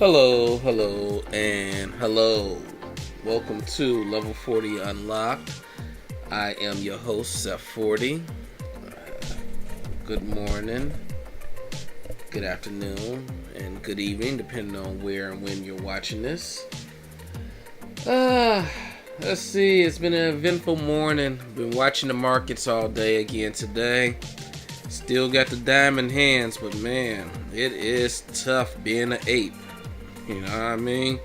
Hello, hello, and hello. Welcome to Level 40 Unlocked. I am your host, Seth 40. Good morning, good afternoon, and good evening, depending on where and when you're watching this. Let's see, it's been an eventful morning. Been watching the markets all day again today. Still got the diamond hands, but man, it is tough being an ape. You know what I mean?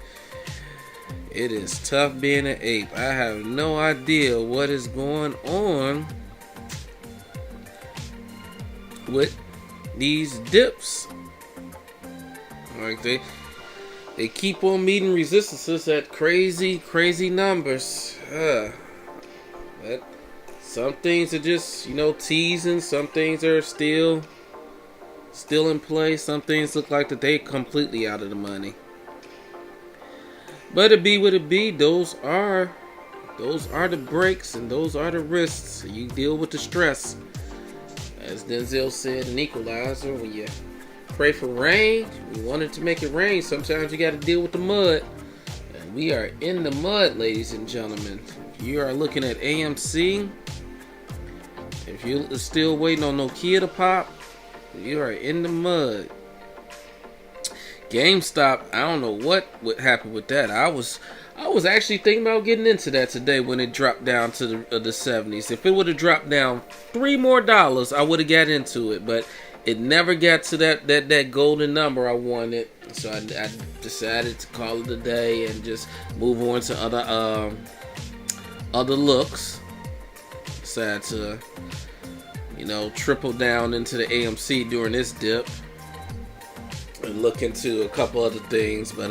It is tough being an ape. I have no idea what is going on with these dips. Like they keep on meeting resistances at crazy numbers. But some things are just, teasing. Some things are still in play. Some things look like that they completely out of the money. But it be what it be. Those are the breaks and those are the risks. You deal with the stress. As Denzel said in Equalizer, when you pray for rain, we wanted to make it rain. Sometimes you got to deal with the mud. And we are in the mud, ladies and gentlemen. If you are looking at AMC, if you're still waiting on Nokia to pop, you are in the mud. GameStop, I don't know what happened with that. I was actually thinking about getting into that today when it dropped down to the 70s. If it would have dropped down $3 more, I would have got into it. But it never got to that golden number I wanted. So I decided to call it a day and just move on to other looks. Decided to, triple down into the AMC during this dip. And look into a couple other things, but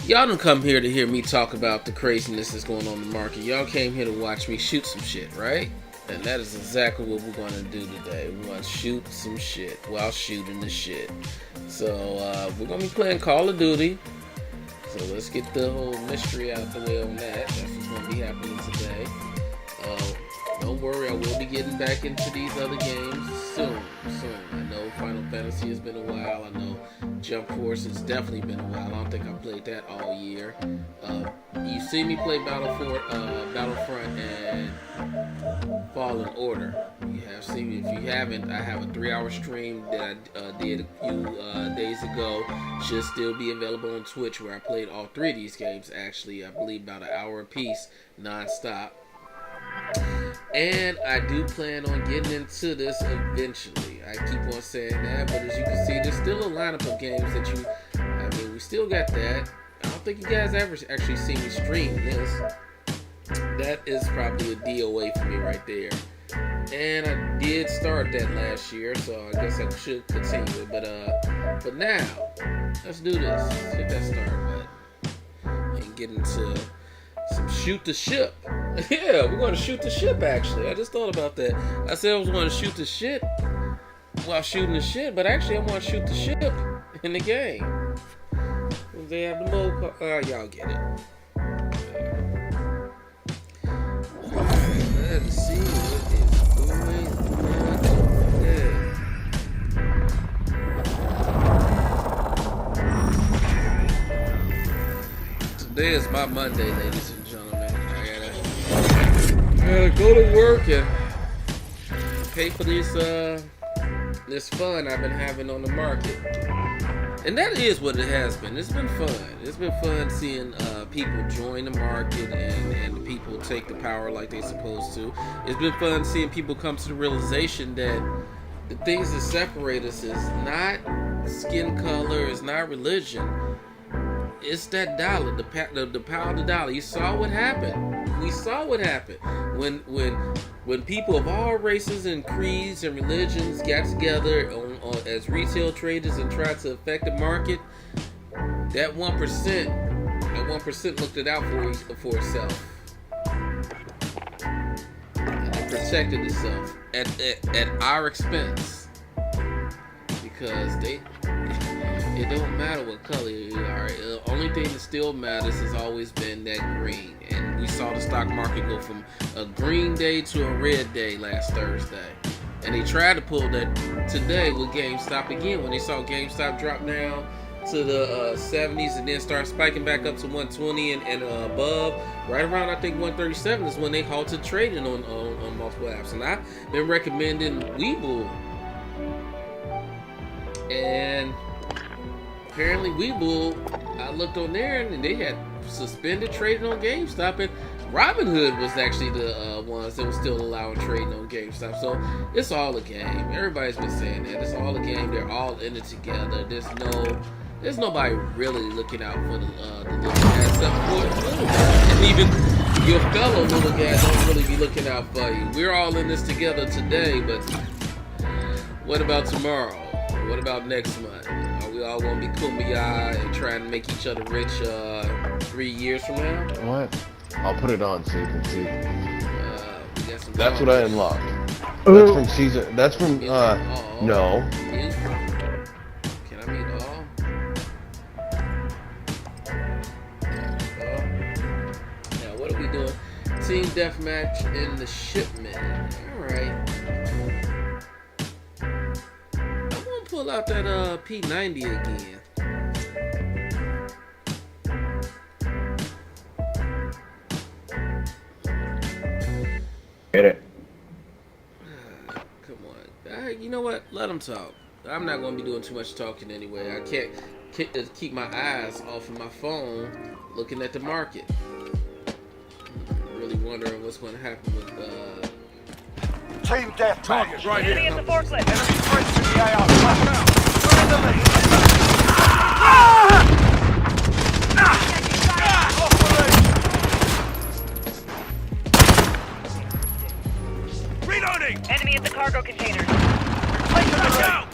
y'all don't come here to hear me talk about the craziness that's going on in the market. Y'all came here to watch me shoot some shit, right? And that is exactly what we're going to do today. We're going to shoot some shit while shooting the shit. So we're going to be playing Call of Duty. So let's get the whole mystery out the way on that. That's what's going to be happening today. Don't worry, I will be getting back into these other games soon. I know Final Fantasy has been a while. I know Jump Force has definitely been a while. I don't think I played that all year. You see me play Battlefront and Fallen Order. You have seen me. If you haven't, I have a 3-hour stream that I did a few days ago. Should still be available on Twitch, where I played all 3 of these games. Actually, I believe about an hour apiece, non-stop. And I do plan on getting into this eventually. I keep on saying that, but as you can see, there's still a lineup of games that we still got that. I don't think you guys ever actually see me stream this. That is probably a DOA for me right there. And I did start that last year, so I guess I should continue it. But now, let's do this. Hit that start button and get into some shoot the ship. Yeah, we're going to shoot the ship, actually. I just thought about that. I said I was going to shoot the ship while shooting the shit, but actually I want to shoot the ship in the game. They have the mode. Y'all get it. Let's see what is going on today. Today is my Monday, ladies and gentlemen. I gotta go to work and pay for this fun I've been having on the market. And that is what it has been. It's been fun. It's been fun seeing people join the market and the people take the power like they're supposed to. It's been fun seeing people come to the realization that the things that separate us is not skin color, it's not religion. It's that dollar, the power of the dollar. You saw what happened. We saw what happened when people of all races and creeds and religions got together as retail traders and tried to affect the market. That 1% looked it out for itself and it protected itself at our expense, because it don't matter what color you are. The only thing that still matters has always been that green. And we saw the stock market go from a green day to a red day last Thursday. And they tried to pull that today with GameStop again. When they saw GameStop drop down to the 70s and then start spiking back up to 120 and above. Right around I think 137 is when they halted trading on multiple apps, and I've been recommending Webull, and apparently Webull, I looked on there and they had suspended trading on GameStop, and Robinhood was actually the ones that was still allowing trading on GameStop. So it's all a game. Everybody's been saying that it's all a game. They're all in it together. There's nobody really looking out for the little guys except for the little guys. And even your fellow little guys don't really be looking out for you. We're all in this together today, but what about tomorrow? What about next month? Are we all gonna be kumbaya and trying to make each other rich 3 years from now? What? I'll put it on so you can see. That's comments. what I unlocked. That's from season. That's from. No. Can I meet all? Now, what are we doing? Team deathmatch in the shipment. Alright. I'm gonna pull out that P90 again. Get it. Come on. You know what? Let them talk. I'm not going to be doing too much talking anyway. I can't keep my eyes off of my phone looking at the market. I'm really wondering what's going to happen with Team death target Right here. Enemy threats in the AR. We're in the lead. Off the lead. Reloading. Enemy at the cargo container. Taking the lead.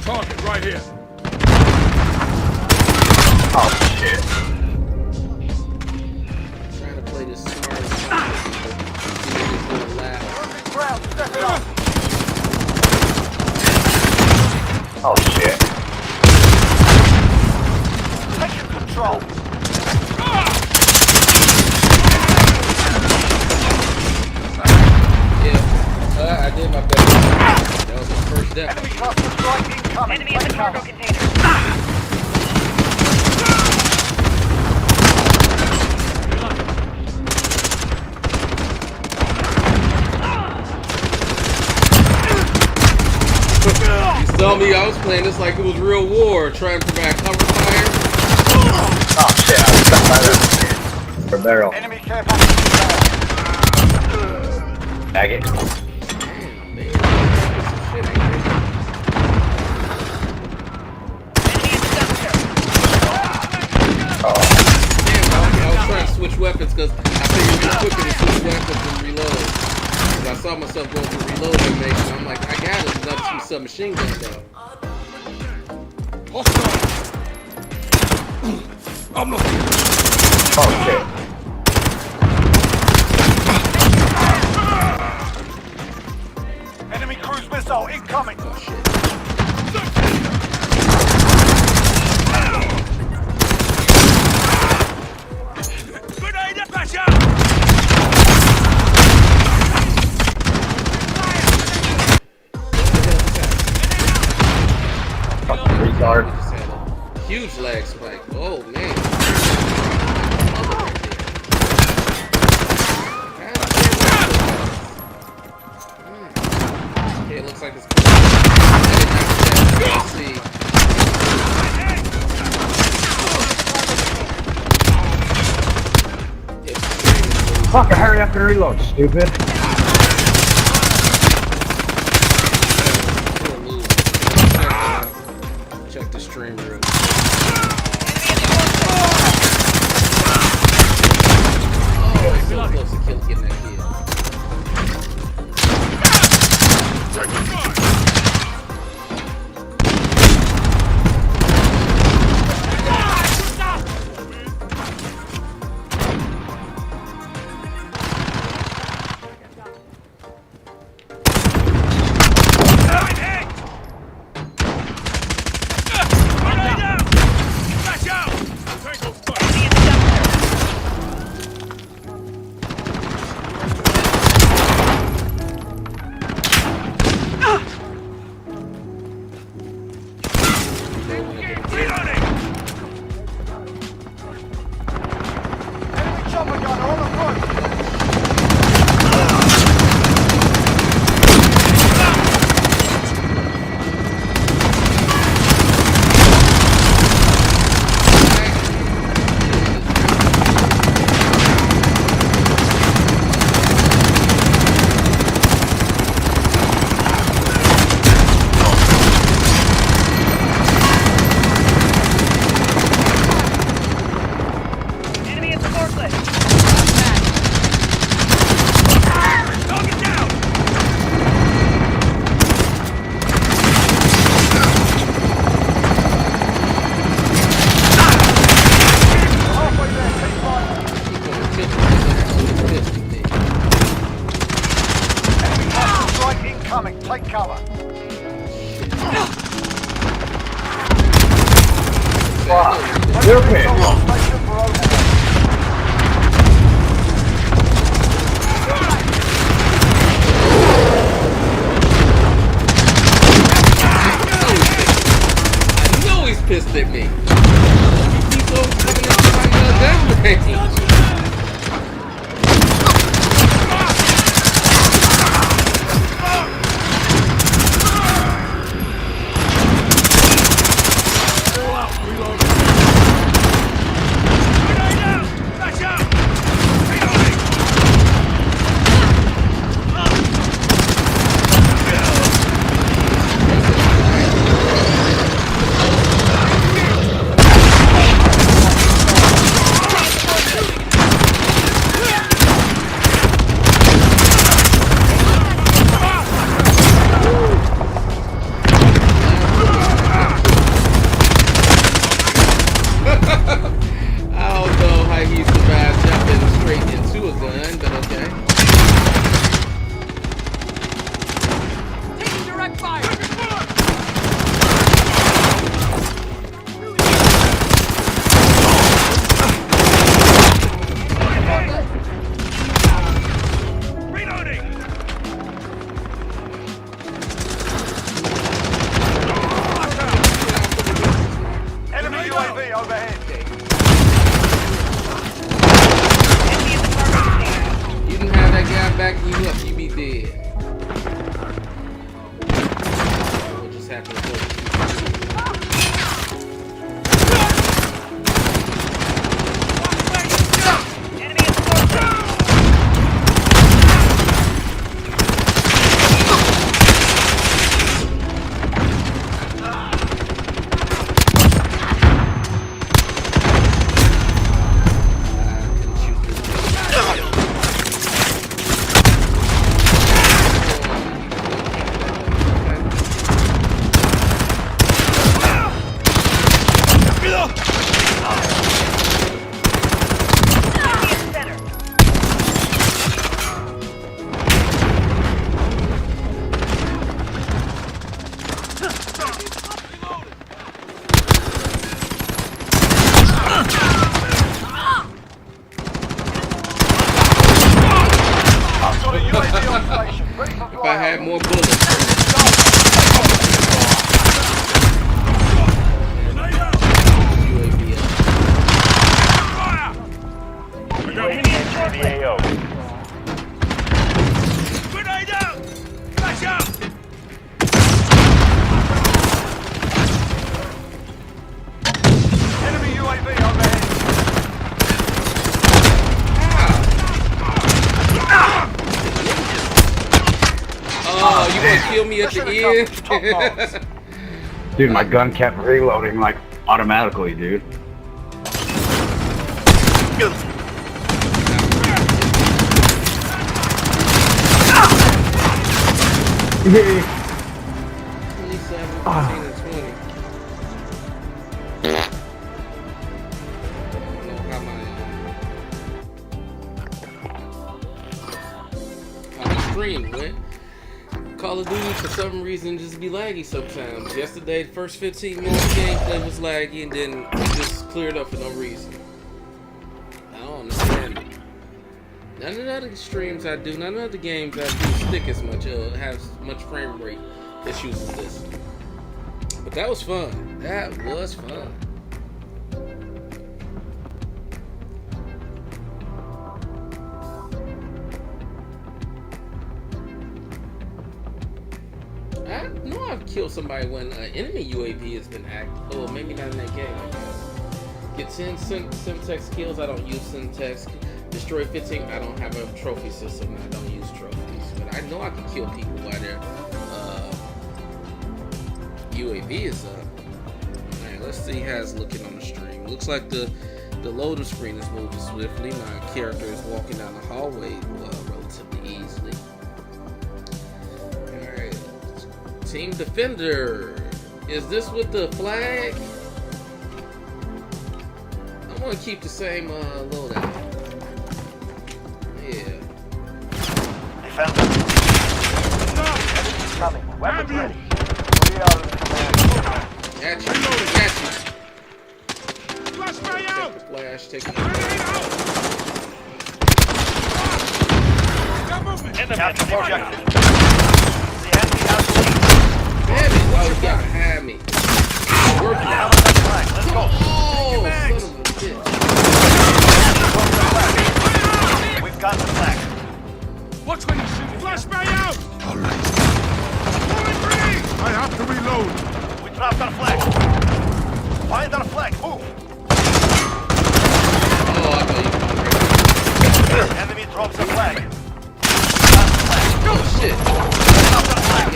Target right here. Oh shit. trying to play this smart. See if it's going to last. Moving ground. Step it up. Oh shit. Taking control. Yeah, I did my best. That was the first death. Enemy cluster strike incoming. Enemy at the Take cargo cover. container. You saw me, I was playing this like it was real war, trying to provide cover fire. Oh shit, I was stuck by that for barrel. Enemy care package inbound. Bag it. Damn, man. Some shit ain't it? Enemy at the dumpster. Damn, I was trying to switch weapons because I figured it was quicker to switch weapons and reload. Because I saw myself going through reload animation. I'm like, I got it. Another two submachine guns though. I'm looking. Oh shit. Enemy cruise missile incoming. Oh shit. Grenade. Flash out. Fucking retard. Just had a huge lag spike. Oh man. Okay, it looks like it's coming. Let's see. Fucker, hurry up and reload, stupid. Check the stream real quick. Oh, it's so close to getting that kill. Enemy at the dumpster. You're okay. Station for overhaul. I know he's pissed at me. He keeps on coming into my gun range. If I had more bullets. Grenade out! Flash out! Enemy UAV overhead. Oh, you gonna kill me at the end? Dude, my gun kept reloading like automatically, dude. Stream went. Call of Duty for some reason just be laggy sometimes. Yesterday, the first 15 minutes of gameplay was laggy, and then it just cleared up for no reason. I don't understand it. None of the other streams I do, none of the games I do stick as much, have much frame rate issues as this. But that was fun. That was fun. I know I've killed somebody when an enemy UAV has been active. Oh, maybe not in that game, I guess. Get 10 Semtex kills, I don't use Semtex. Destroy 15, I don't have a trophy system, I don't use trophies. But I know I can kill people while their UAV is up. Alright, let's see how it's looking on the stream. Looks like the loading screen is moving swiftly. My character is walking down the hallway relatively easily. Alright. Team Defender. Is this with the flag? I'm gonna keep the same loadout. Yeah. Defender. Enemies coming. Weapons ready. We are taking it. Got movement. Enemy Capture the objective. objective. The enemy has the lead. Damn it! Oh, you gotta have me. Working Now out. on that flag. Let's go. Oh, son of a bitch. We've got the flag. Watch when you shoot. Flashbang out. All right. Throwing grenade. I have to reload. We dropped our flag. Find our flag. Move. Oh, I thought you were Enemy drops the flag. Got the flag. Oh, shit. Dropped our flag.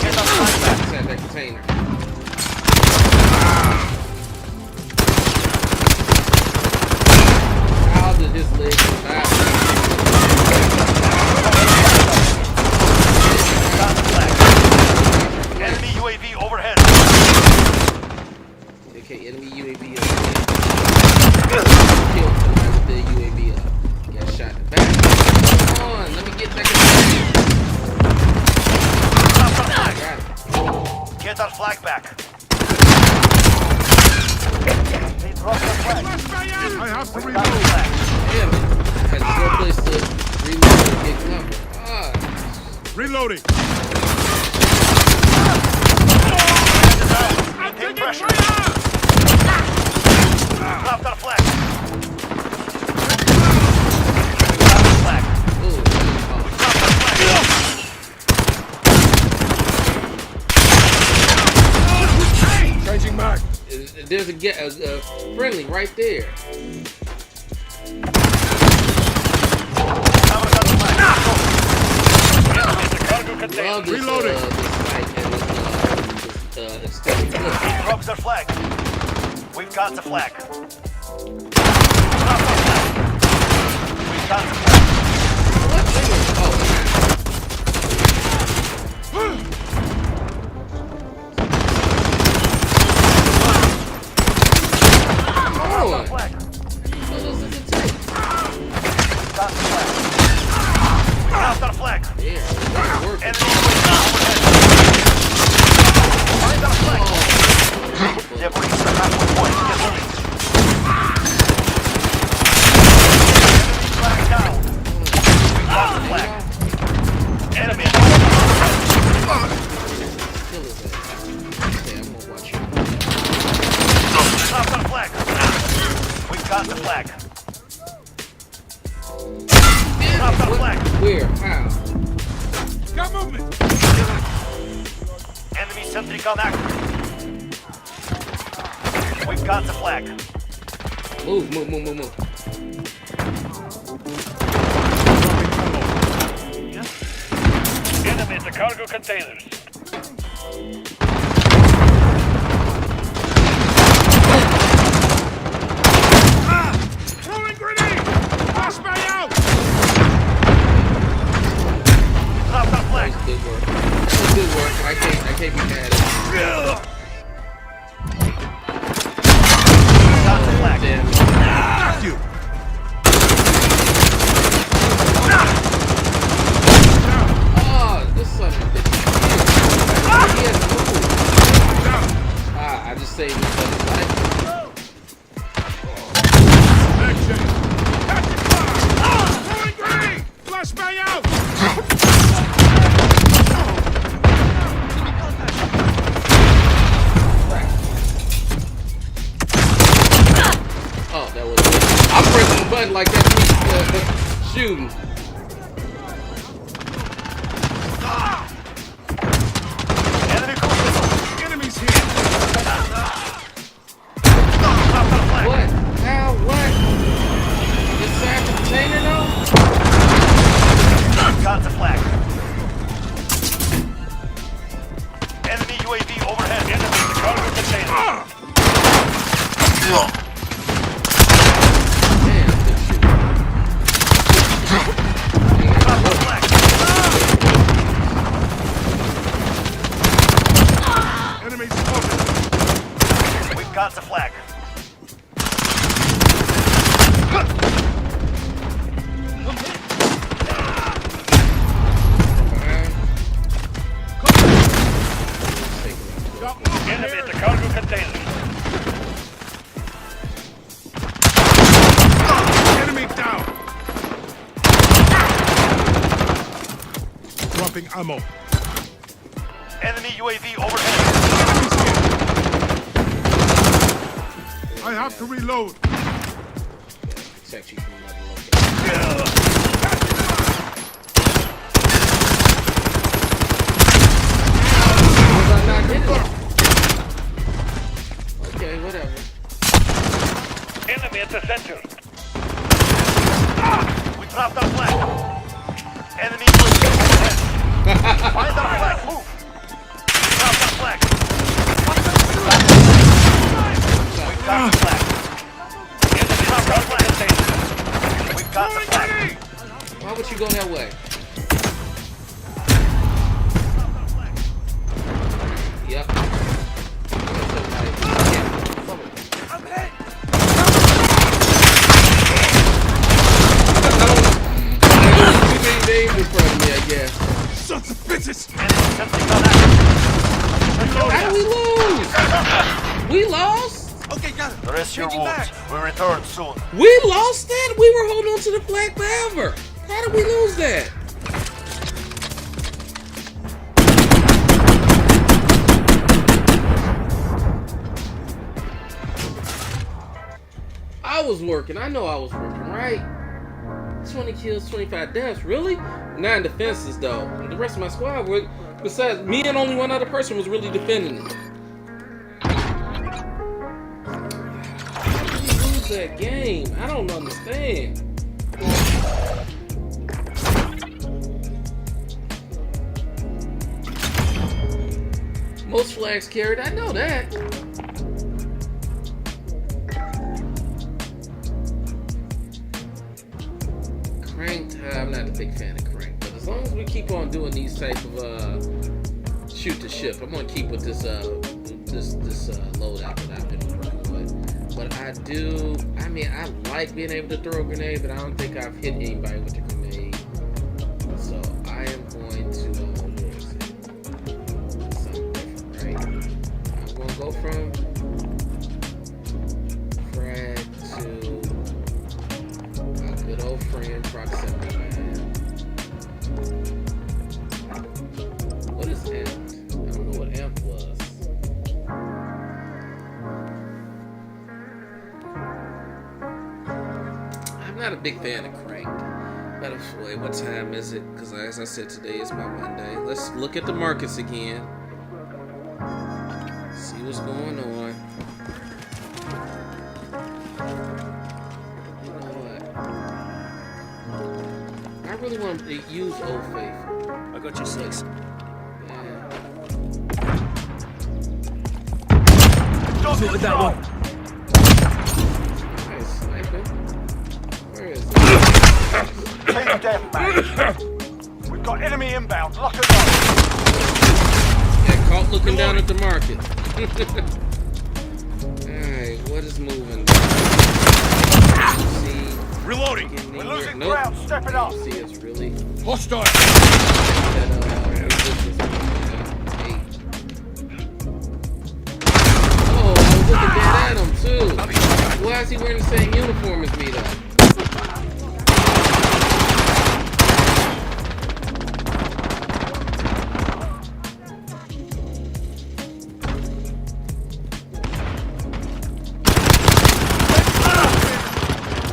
Get our flag back. Inside that container. How did his leg go back? Got the flag. Enemy UAV overhead. Okay, enemy UAV up. Killed the UAV up. Got shot in the back. Come on, let me get that container. Dropped our flag. Got it. Get our flag back. They dropped our flag. Flashbang out. I have to We've got the reload. flag. Damn it. I had no place to reload and get cover. Ah. Reloading. Maintain pressure. Dropped our flag. Got the flag. Ooh. Oh. Dropped our flag. Changing mag. There's a friendly right there. Now we got the flag. Enemy at the cargo container. Love this, Reloading. This fight and this extended clip. Drops our flag. We've got the flag. Drop our flag. We've got the flag. What? Oh, Drop our flag. so this is a tank. Got the flag. We dropped our flag. Yeah, it's working. Enemy overhead. Find our flag. They've reached the halfway point. Get moving. Enemy flag down. We got the flag. Enemy Kill his ass. Okay, I'm gonna watch you. dropped our flag. We've got the flag. Dropped our flag. Where? How? Got movement. Enemy sentry gun active. We've got the flag. Move. Enemy at the cargo containers. Throwing grenade. Flashbang out. Dropped our flag. That's good work. That's good work. I can't be mad at it. Got the flag. Damn it. Got you. Oh, this son of a bitch. He has moved. I just saved his brother's life. Leg change. Tactic fire. Throwing grenade. Flashbang out. Oh, that was it. I'm pressing the button like that means shooting. Enemy cruise missile. Enemies here. Dropped our flag. What? How? What? Inside the container though? Got the flag. Enemy UAV overhead. Enemy at the cargo container. Damn, good shit. Dropped the flag. Enemies spotted. We've got the flag. Enemy at the cargo container. ammo. Enemy UAV overhead. I have to reload. Protect you from another location. Was I not hitting it? Okay, whatever. Enemy at the center. We dropped our flag. Enemy UAV overhead. Find our flag. Move. We dropped our flag. We got the flag. Enemy dropped our flag. We got the flag. Why would you go that way? Yep. In front of me, I guess. Sons of bitches! How did we lose? We lost? Okay, got it. Rest your wounds. We return soon. We lost that? We were holding on to the flag forever. How did we lose that? I was working. I know I was working, right? 20 kills, 25 deaths. Really? 9 defenses, though. The rest of my squad were, besides me and only one other person, was really defending it. How did we lose that game? I don't understand. Most flags carried. I know that. Crank, I'm not a big fan of crank, but as long as we keep on doing these type of shoot the ship, I'm gonna keep with this loadout that I've been working with. But I like being able to throw a grenade, but I don't think I've hit anybody with a grenade. So I am going to what is it? Something different, right? I'm gonna go from frag to my good old friend proximity man. What is amp? I don't know what amp was. I'm not a big fan of crank. But wait, what time is it? Because as I said, today is my Monday. Let's look at the markets again. See what's going on. I really want to use Old Faithful. I got you 6. Yeah. Don't with that one. Nice sniping. Where is it? Team deathmatch. We've got enemy inbound. Lock it up. Got caught looking down at the market. Alright, what is moving? See, Reloading. We're losing ground. Step it up. see, it's really Hostile. that, oh, I was looking dead at him too. Why is he wearing the same uniform as me though?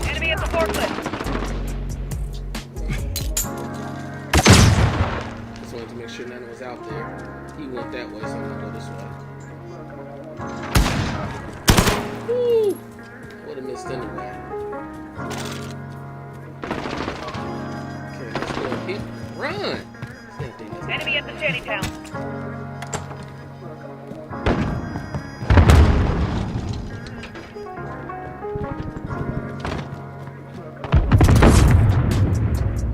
Enemy at the forklift. Just wanted to make sure none was out there. He went that way, so I'm gonna go this way. Woo! Would have missed anyway. Okay, let's go keep run. That thing is Enemy at the shanty town.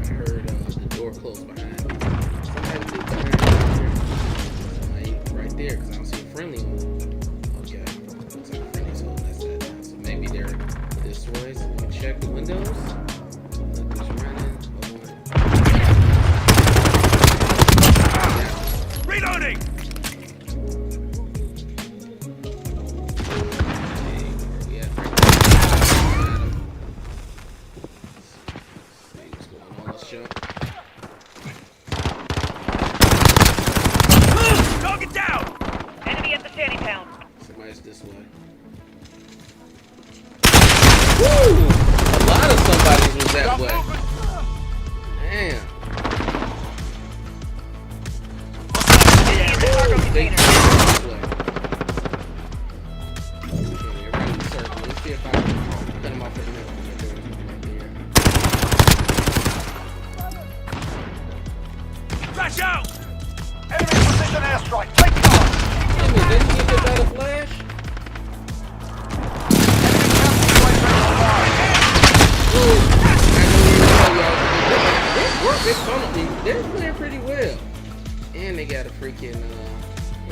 I heard the door close behind me. Somebody did behind me. Somebody right there, because I don't see a friendly one. Okay. Looks like a friendly's holding that side down. So maybe they're this way. So we can check the windows. Look who's running. Reloading. Yeah. See what's going on. Let's jump.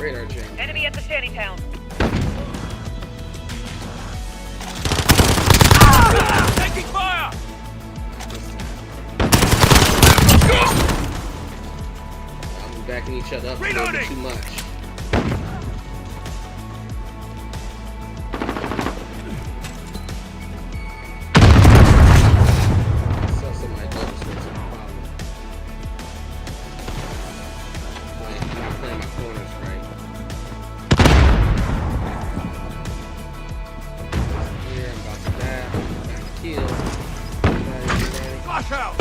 radar jam. Enemy at the shanty town. Taking fire! I'm backing each other up a little bit Reloading! too much. I saw somebody double switch in the problem. Like, I'm not playing my corners right. Here, I'm about to die. I'm about to kill. Everybody. Flash out!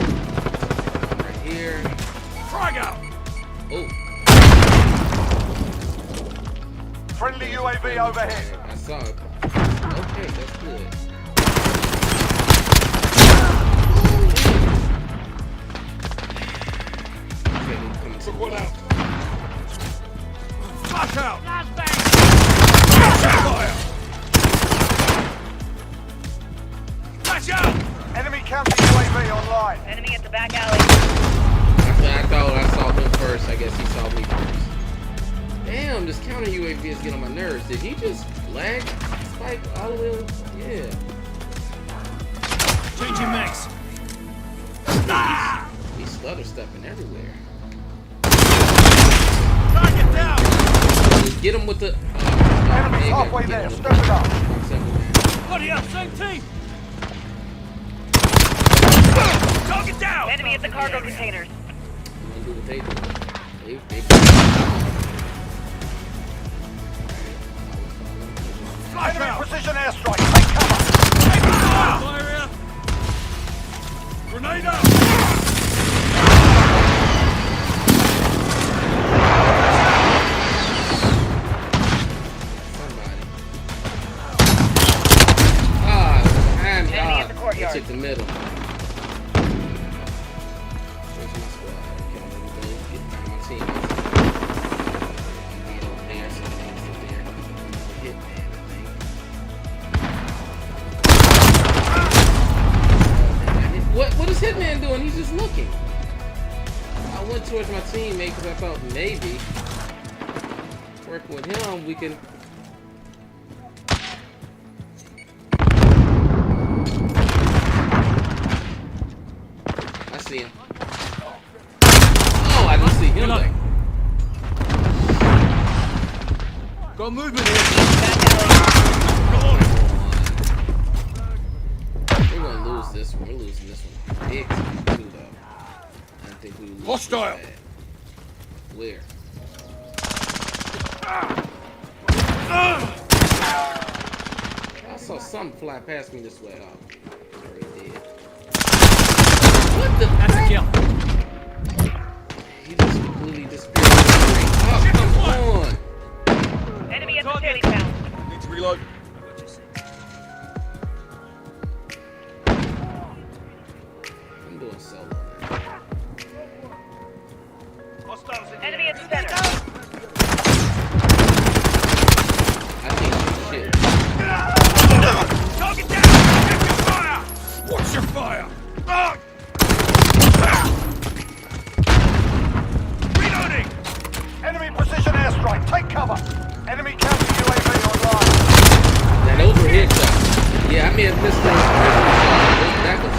Right here. Frag out! Oh. Friendly UAV overhead. I saw it. Okay, that's good. Okay, we're coming to One the out. Flash out! Flash out! Enemy counter UAV online. Enemy at the back alley. I thought I saw him first. I guess he saw me first. Damn, this counter UAV is getting on my nerves. Did he just lag spike all the way? Yeah. Changing max. He's stutter stepping everywhere. Target down! Get him with the. Enemy's halfway there. Step it up. Bloody hell, same team! Target down! Enemy at the cargo containers. Do what they do. They Flash Enemy out! precision airstrike. Take cover. Fire here! Grenade out! Somebody. Enemy at the courtyard. They took the middle. Where's my squad? Okay, let me go get down my team. Get over there, so they can sit there. Hitman, I think. What is Hitman doing? He's just looking. I went towards my teammate because I thought maybe working with him we can. I see him. Oh, I didn't see him. Like, Got movement here! Back alley. we're gonna lose this one. We're losing this one big time too, though. I think we lose this Hostile. bad. Where? I saw something fly past me this way. Oh, it's already dead. What the That's a crap? kill. He just completely disappeared. Oh, come on. Enemy at the shanty town. Need to reload. I'm doing solo. Hostiles in Enemy at the center. I can't shoot shit. Target down! Get your fire! Watch your fire! Reloading! Enemy precision airstrike. Take cover. Enemy counter UAV online. Now those were headshots. Yeah, I may have missed those. That was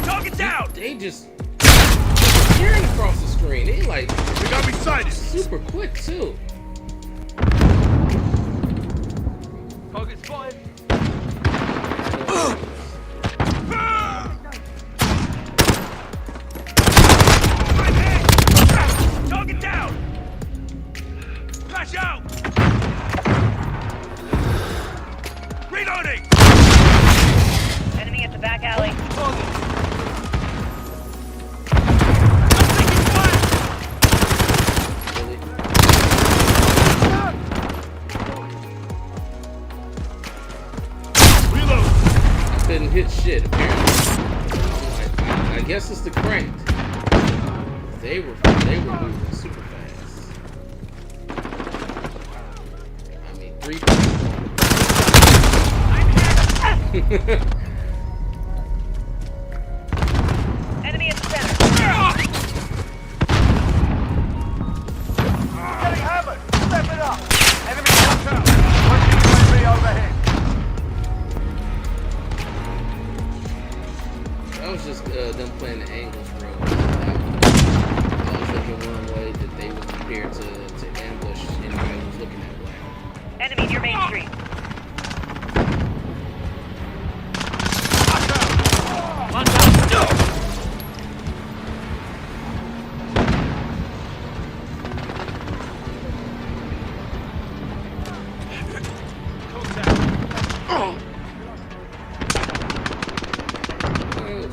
Target down! they just hearing across the screen. They like We got me sighted! super quick too. Target spotted! Target down! Flash out! Reloading! Enemy at the back alley. Really? good shit, apparently. I guess it's the cranked. They were moving super fast. I mean, 3 Enemy at the center. Getting hammered. Step it up. Enemy downtown. Pushing UAV overhead. That was just them playing the angles, bro. I was looking one way that they was prepared to ambush anybody who was looking that way. Enemy near Main Street.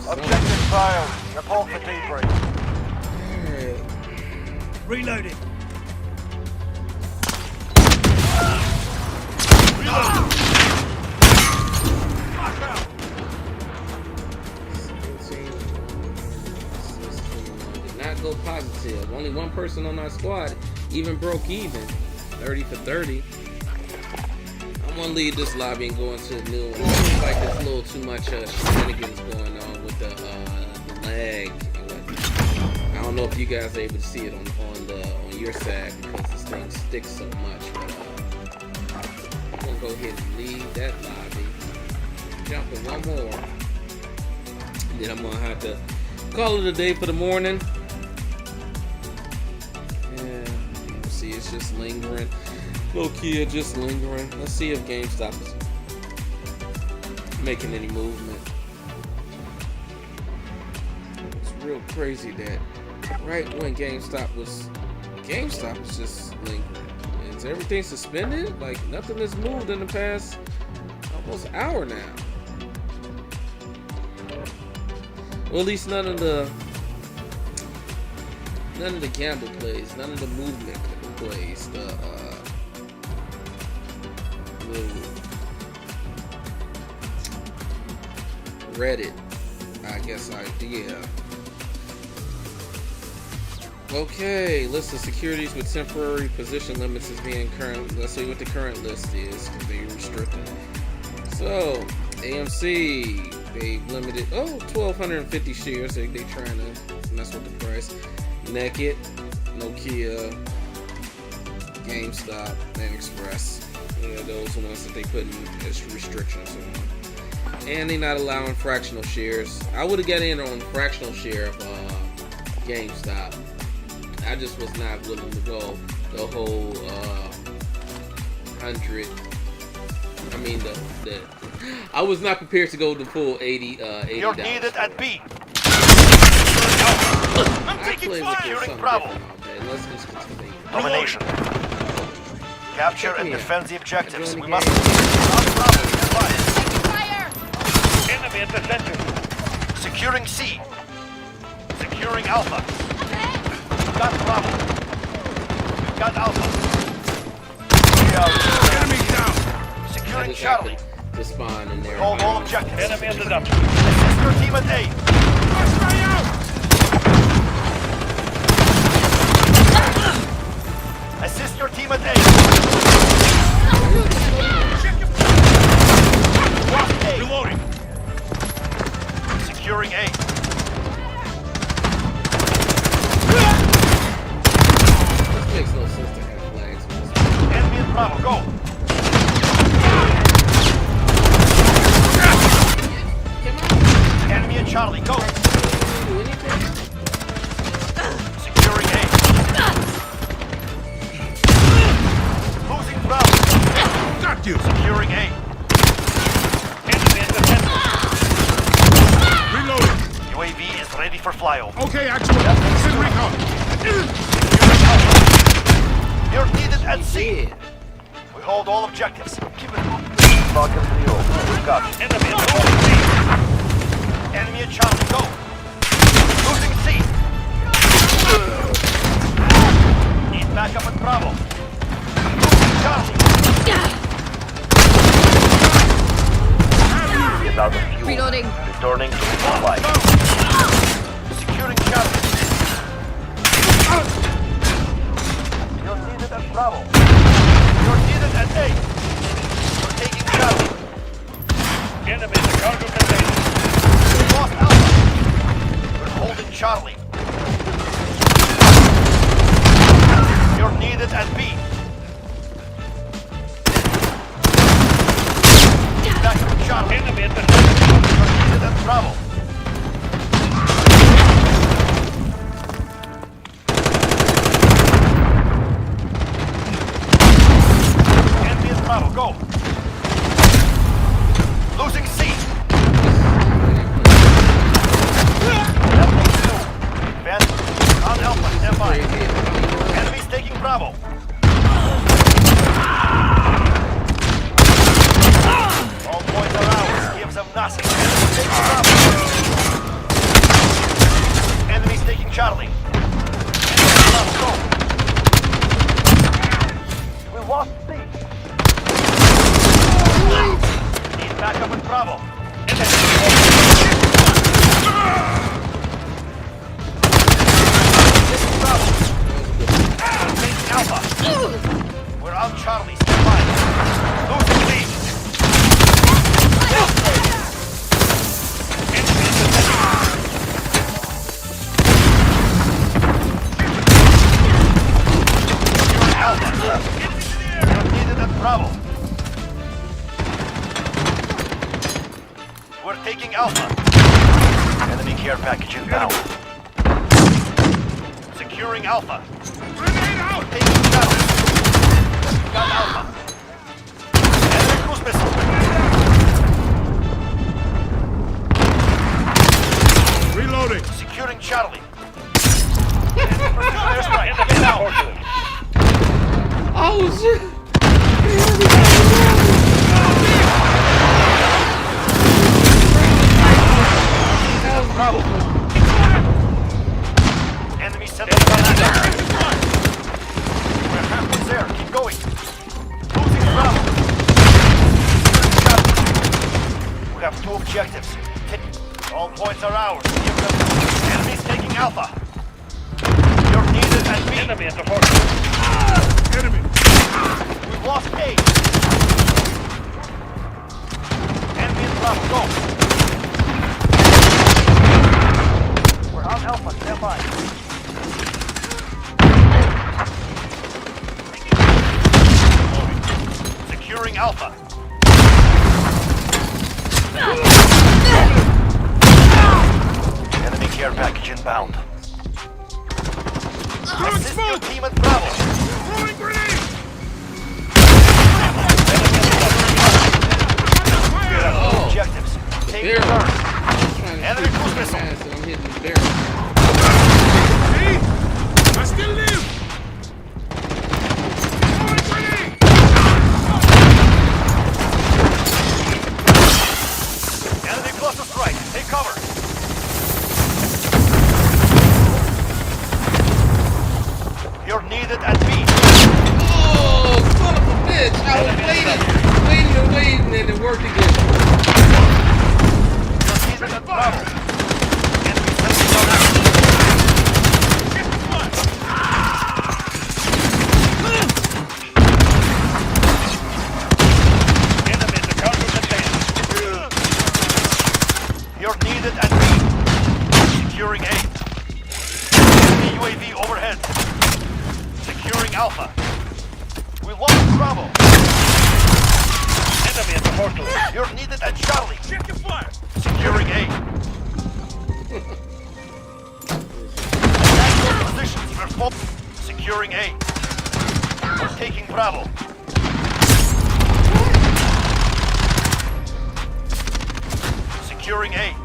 Objective failed. Report for debrief. Reloading. Did not go positive. Only one person on our squad even broke even. 30 for 30. I'm gonna leave this lobby and go into the new one. It seems like there's a little too much shenanigans going on with the lag and whatnot. I don't know if you guys are able to see it on your side because this thing sticks so much. But I'm gonna go ahead and leave that lobby. Jump in one more. And then I'm gonna have to call it a day for the morning. Yeah, see, it's just lingering. Low key, just lingering. Let's see if GameStop is making any movement. It's real crazy that right when GameStop was just lingering. Is everything suspended? Like nothing has moved in the past almost hour now. Well, at least none of the gamble plays, none of the movement plays, the Reddit, I guess idea. Okay, list of securities with temporary position limits is being current. Let's see what the current list is. They restricted. So AMC, they limited. 1,250 shares. They trying to mess with the price. Naked, Nokia, GameStop, and Express. Yeah, those ones that they put in as restrictions on. And they're not allowing fractional shares. I would have got in on fractional share of GameStop. I just was not willing to go the whole 100. I mean the I was not prepared to go the full 80. You're needed at B. I'm taking fire. Bravo. Let's just continue. Domination. Capture and defend the objectives. We must. Enemy at the center. Securing C. Securing Alpha. We've got Bravo. We've got Alpha. Enemy down. Securing Charlie. To spawn in there. Hold all objectives. Enemy at the dump. Assist your team at A. Flash me out. Assist your team at A. Lost A. Reloading. Securing A. This makes no sense to have flags. Enemy at Bravo. Go. Enemy at Charlie. Go. Securing A. Losing Bravo. Got you. Securing A. Enemy at the center. Reloading. UAV is ready for flyover. Okay, actual. Send recon. Securing Alpha. You're needed at C. Yeah. We hold all objectives. Keep it moving. Welcome to the old. We've got enemy at C. Enemy at Charlie. Go. Losing C. Need backup at Bravo. Losing Charlie. Reloading. Returning to full life. Securing Charlie. You're needed at Bravo. You're needed at A. We're taking Charlie. Enemy in the cargo container. We lost Alpha. We're holding Charlie. You're needed at B. Back to Charlie. Enemy at the You're needed at Bravo. Enemy at Bravo, go. Losing C. Left 2. Advance on Alpha, stand by. Enemies taking Bravo. All points are ours. Give them nothing. Enemies taking Bravo. Enemies taking Charlie. Enemies Bravo, go. We lost C. Need backup at Bravo. Bravo. Taking Alpha. We're on Charlie. Stand by. Losing lead. You're Alpha. You're needed at Bravo. We're taking Alpha. Enemy care package inbound. Securing Alpha. Grenade out! Taking Bravo. Got Alpha. Enemy cruise missile. Reloading. Securing Charlie. Airstrike. Get out. Oh shit! Bravo. Enemy center. We're halfway there. Keep going. Losing Bravo. We have 2 objectives. All points are ours. Give them. Enemies taking Alpha. You're needed at B. Enemy at the fortress. Enemy. We've lost A. Enemy in Bravo. Go. We're on Alpha. Stand by. Securing Alpha. Enemy care package inbound. Assist your team at Bravo. Throwing grenade. Objectives. Take Barrel. turn. Trying to Enemy shoot cruise my missile. ass and I'm hitting the barrel. See? I still live. Throwing grenade. Enemy cluster strike. Take cover. You're needed at B. Oh, son of a bitch! I was waiting, and it worked again. You're needed at Bravo. Enemy sensing on action. Enemy in the cargo container. You're needed at B. Securing A. Enemy UAV overhead. Securing Alpha. We lost Bravo. Enemy at the fortress. You're needed at Charlie. Check your fire. Securing A. Attack your positions. We're full. Securing A. We're taking Bravo. Securing A.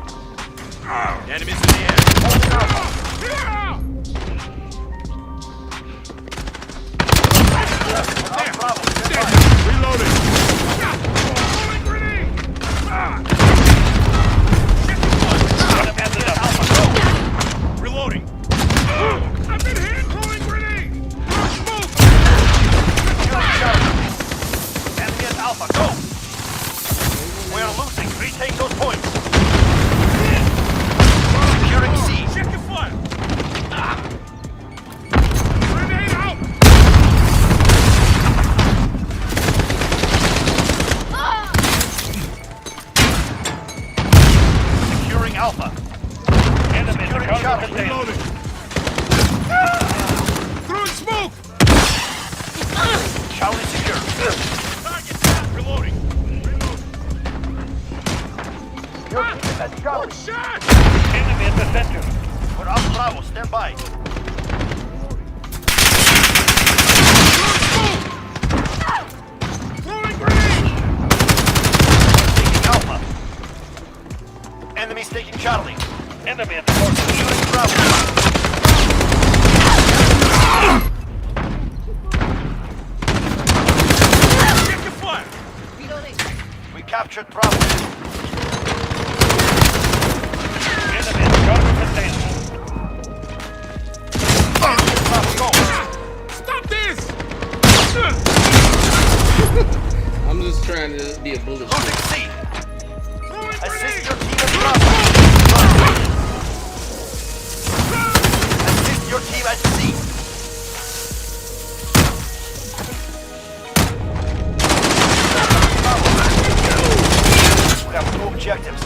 Enemies in the air. Holding Alpha. On Bravo. Stand by. Reloading. Throwing grenade. Enemy at the Alpha, go. Reloading. I've been hit. Throwing grenade. Smoke. Securing Charlie. Enemy at Alpha, go. We're losing. Retake those points. Alpha. Enemy at the Securing cargo Charlie. container. Reloading. Throwing smoke. Charlie secure. Target down. Reloading. Your team is at Charlie. Shot. Enemy at the center. We're on Bravo. Stand by. Throwing grenade. Taking Alpha. Enemies taking Charlie. Enemy at the portal. Securing Bravo. Check your fire. We captured Bravo. Enemy at the cargo container. Bravo, go. Stop this. I'm just trying to be a bullet. Losing C. Throwing Assist grenade. your team at Bravo. Assist your team at C. We have 2 objectives.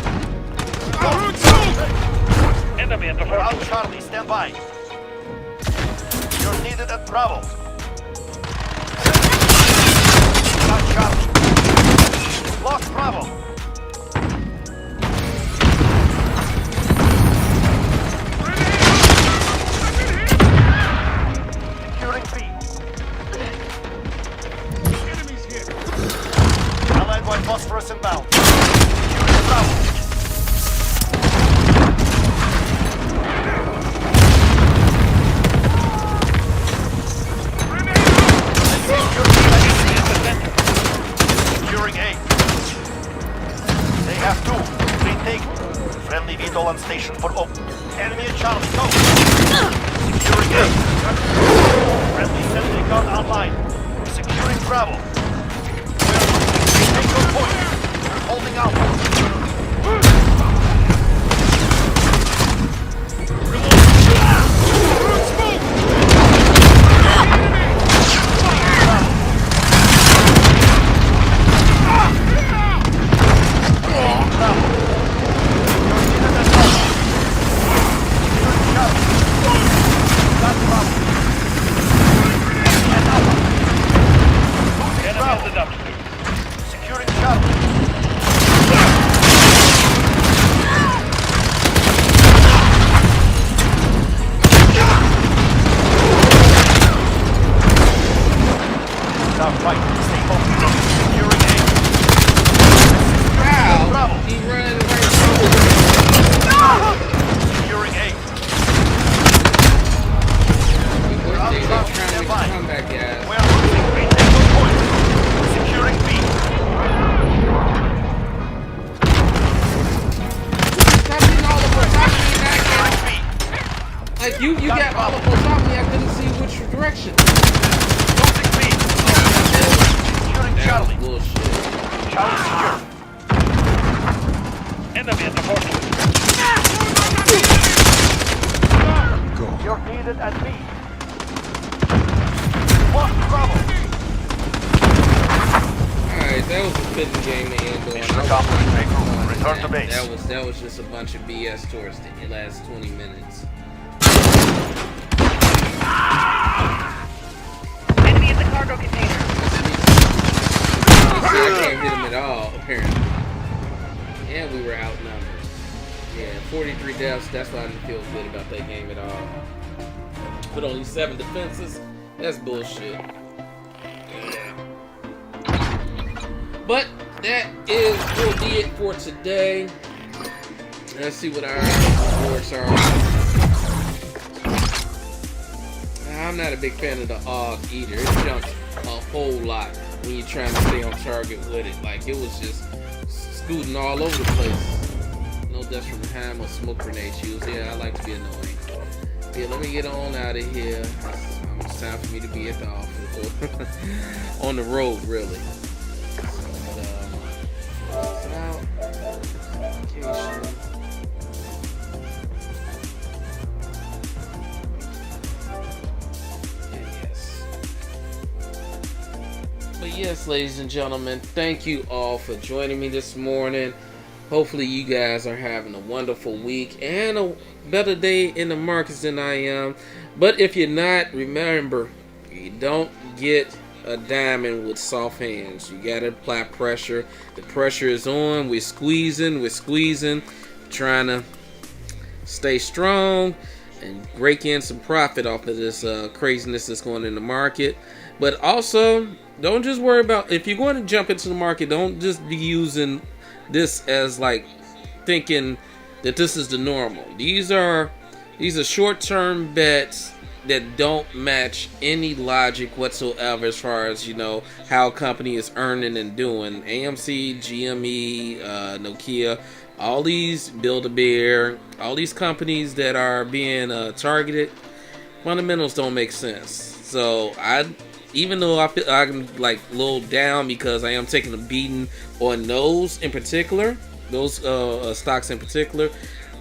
Throwing smoke. Enemy at the We're portal. on Charlie. Stand by. You're needed at Bravo. Got Charlie. Lost Bravo. Securing B. Enemies here. Allied White Phosphorus inbound. Securing Bravo. Securing A. They have 2. Retake. Friendly VTOL on station for open. Enemy at Charlie. Go. Securing A. Friendly sentry gun online. Securing Bravo. Take your point. We're holding Alpha. Enemy at the dumpster. Securing Charlie. Now fight. Stay focused. Securing A. Wow. Bravo. He running right through. Securing A. They're trying to Stand make by. a comeback, guys. We are losing B. Take your point. Securing B. Stop getting all up on top of me, man. Securing B. Like you got all up on top of me. I couldn't see which direction. Losing B. Securing That Charlie. was bullshit. Charlie secure. Enemy at the portal. You're needed at B. Lost Bravo. Alright, that was a fitting game to end on. Mission accomplished. Regroup. Return to base. That was just a bunch of BS towards the last 20 minutes. Enemy at the cargo container. I can't hit him at all, apparently. And we were outnumbered. Yeah, 43 deaths. That's why I didn't feel good about that game at all. But only 7 defenses. That's bullshit. Yeah. But that will be it for today. Let's see what our rewards are. I'm not a big fan of the AUG either. It jumps a whole lot when you're trying to stay on target with it. Like, it was just scooting all over the place. No dust from behind or smoke grenade use. Yeah, I like to be annoying. Yeah, let me get on out of here. It's time for me to be at the office. On the road, really. But yes, ladies and gentlemen, thank you all for joining me this morning. Hopefully you guys are having a wonderful week and a better day in the markets than I am. But if you're not, remember, you don't get a diamond with soft hands. You gotta apply pressure. The pressure is on. We're squeezing, trying to stay strong and rake in some profit off of this craziness that's going in the market. But also, don't just worry about, if you're going to jump into the market, don't just be using this as like thinking that this is the normal. These are short-term bets that don't match any logic whatsoever as far as, you know, how a company is earning and doing. AMC, GME, Nokia, all these Build-A-Bear, all these companies that are being targeted, fundamentals don't make sense. So even though I feel I'm like a little down because I am taking a beating on those in particular, those stocks in particular,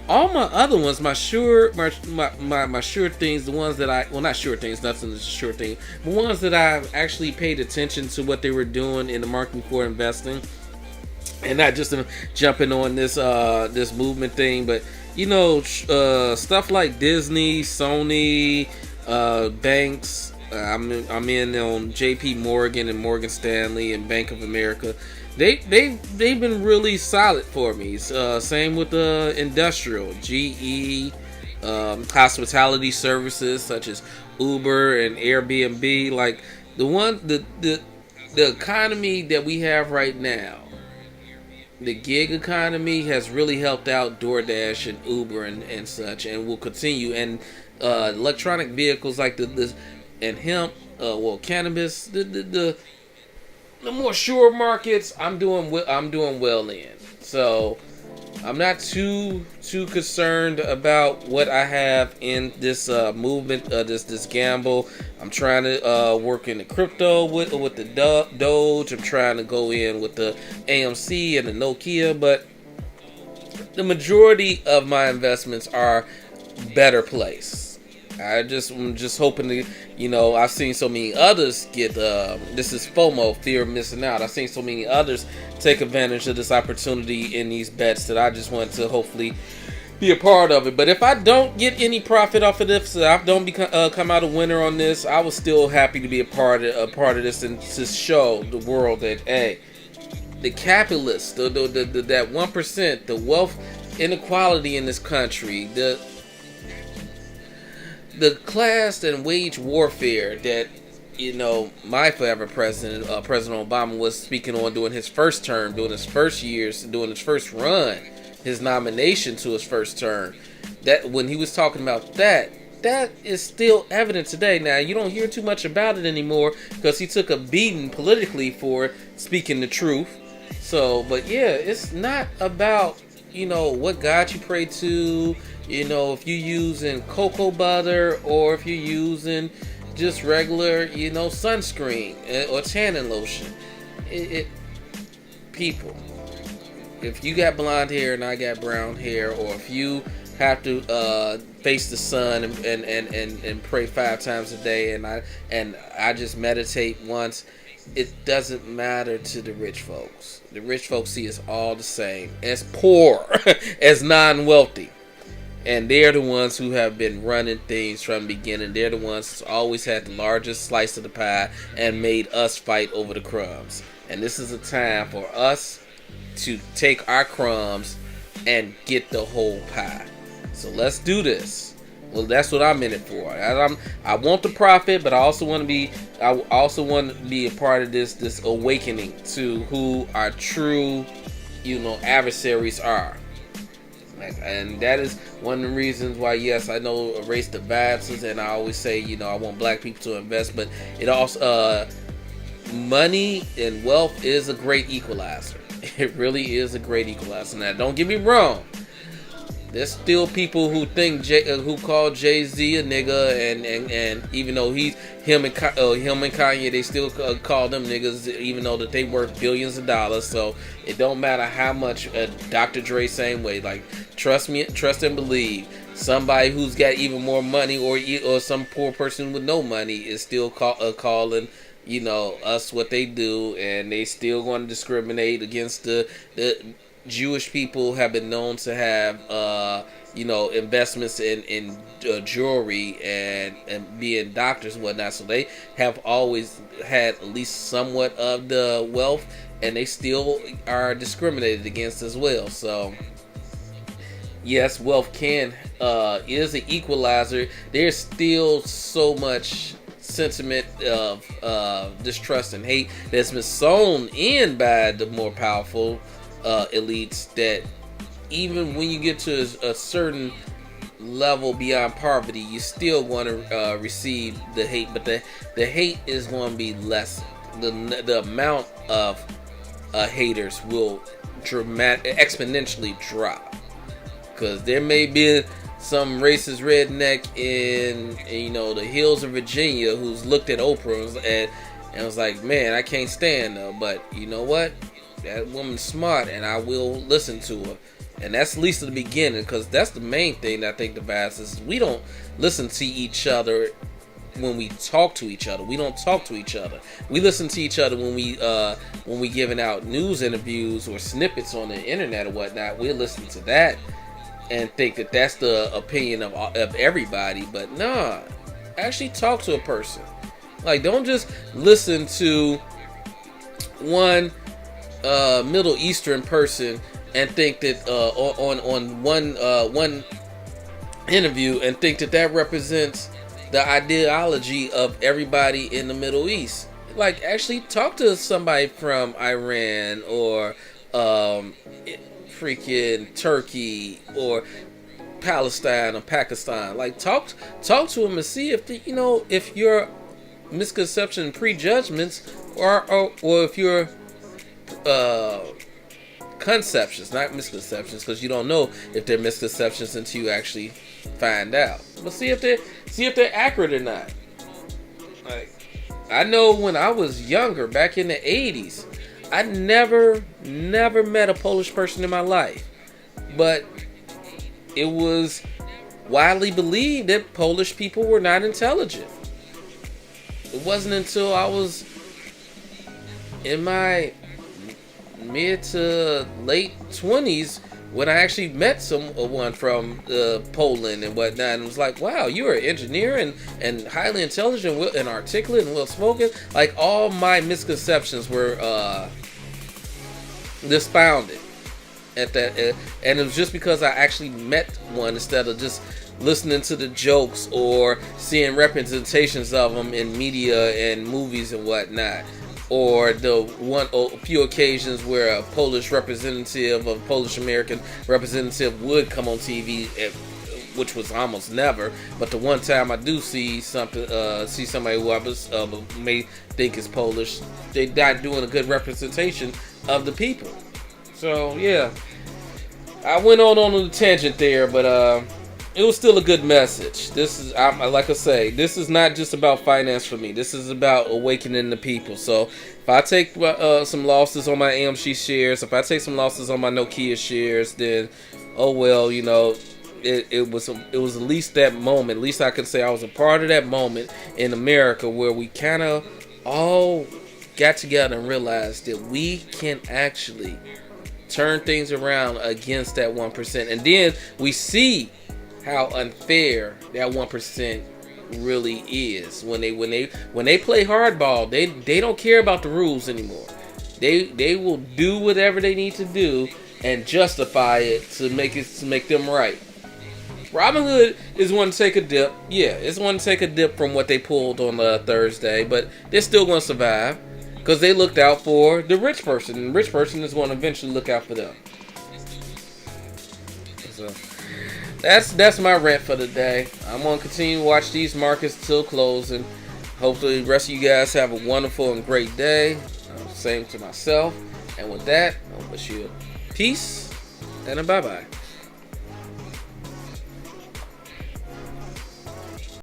all my other ones, my sure things, the ones that not sure things, nothing is a sure thing, but ones that I've actually paid attention to what they were doing in the market for investing, and not just jumping on this this movement thing, but you know, stuff like Disney, Sony, banks. I'm in on JP Morgan and Morgan Stanley and Bank of America. They've been really solid for me. Same with the industrial, GE, hospitality services such as Uber and Airbnb. Like the economy that we have right now, the gig economy has really helped out DoorDash and Uber and such, and will continue. And electronic vehicles like this and hemp, cannabis, the more sure markets, I'm doing well in. So I'm not too concerned about what I have in this movement, this gamble. I'm trying to work in the crypto with the Doge. I'm trying to go in with the AMC and the Nokia, but the majority of my investments are better placed. I'm just hoping to, you know, I've seen so many others get, this is FOMO, fear of missing out. I've seen so many others take advantage of this opportunity in these bets that I just want to hopefully be a part of it. But if I don't get any profit off of this, if I don't come out a winner on this, I was still happy to be a part of this and to show the world that, hey, the capitalists, that 1%, the wealth inequality in this country, the class and wage warfare that, you know, my forever president, President Obama, was speaking on during his first term, during his first years, during his first run, his nomination to his first term. That when he was talking about that is still evident today. Now, you don't hear too much about it anymore because he took a beating politically for speaking the truth. So, but yeah, it's not about, you know, what God you pray to, you know, if you're using cocoa butter or if you're using just regular, you know, sunscreen or tanning lotion. People, if you got blonde hair and I got brown hair, or if you have to face the sun and pray 5 times a day, and I just meditate once, it doesn't matter to the rich folks. The rich folks see us all the same, as poor, as non-wealthy. And they're the ones who have been running things from the beginning. They're the ones who's always had the largest slice of the pie and made us fight over the crumbs. And this is a time for us to take our crumbs and get the whole pie. So let's do this. Well, that's what I'm in it for. I want the profit, but I also want to be a part of this awakening to who our true, you know, adversaries are. And that is one of the reasons why, yes, I know erase the biases, and I always say, you know, I want black people to invest, but it also, money and wealth is a great equalizer. It really is a great equalizer. Now, don't get me wrong. There's still people who think who call Jay-Z a nigga, and even though him and Kanye, they still call them niggas, even though that they worth billions of dollars. So it don't matter how much. Dr. Dre same way. Like, trust and believe. Somebody who's got even more money, or some poor person with no money, is still calling, you know, us what they do, and they still going to discriminate against the Jewish people have been known to have investments in jewelry and being doctors and whatnot, so they have always had at least somewhat of the wealth, and they still are discriminated against as well. So yes, wealth is an equalizer. There's still so much sentiment of distrust and hate that's been sown in by the more powerful elites, that even when you get to a certain level beyond poverty, you still want to receive the hate, but the hate is going to be less. The amount of haters will exponentially drop, because there may be some racist redneck in the hills of Virginia who's looked at Oprah and was like, man, I can't stand her, but you know what, that woman's smart and I will listen to her. And that's at least the beginning, because that's the main thing that I think divides us. We don't listen to each other when we talk to each other. We don't talk to each other. We listen to each other when we giving out news interviews or snippets on the internet or whatnot. We listen to that and think that that's the opinion of everybody. But nah, actually talk to a person. Like, don't just listen to one Middle Eastern person and think that on one interview and think that represents the ideology of everybody in the Middle East. Like, actually talk to somebody from Iran or freaking Turkey or Palestine or Pakistan. Like, talk to them and see if your misconception and prejudgments or if your conceptions, not misconceptions, because you don't know if they're misconceptions until you actually find out. But see if they're accurate or not. Like, I know when I was younger, back in the 80s, I never met a Polish person in my life, but it was widely believed that Polish people were not intelligent. It wasn't until I was in my mid to late 20s when I actually met someone from Poland and whatnot, and was like, wow, you're an engineer and highly intelligent and articulate and well spoken. Like, all my misconceptions were dispounded at that, and it was just because I actually met one instead of just listening to the jokes or seeing representations of them in media and movies and whatnot. Or a few occasions where a Polish representative, a Polish American representative would come on TV, which was almost never. But the one time I do see somebody who I may think is Polish, they're not doing a good representation of the people. So yeah, I went on a tangent there, but it was still a good message. This is, like I say, this is not just about finance for me. This is about awakening the people. So if I take some losses on my AMC shares, if I take some losses on my Nokia shares, then oh well, it was at least that moment. At least I can say I was a part of that moment in America where we kind of all got together and realized that we can actually turn things around against that 1%, and then we see how unfair that 1% really is. When they play hardball, they don't care about the rules anymore. They will do whatever they need to do and justify it to make them right. Robinhood is one to take a dip. Yeah, it's one to take a dip from what they pulled on Thursday, but they're still going to survive because they looked out for the rich person, and the rich person is going to eventually look out for them. So that's my rant for the day. I'm going to continue to watch these markets till closing. Hopefully the rest of you guys have a wonderful and great day. Same to myself. And with that, I wish you peace and a bye-bye.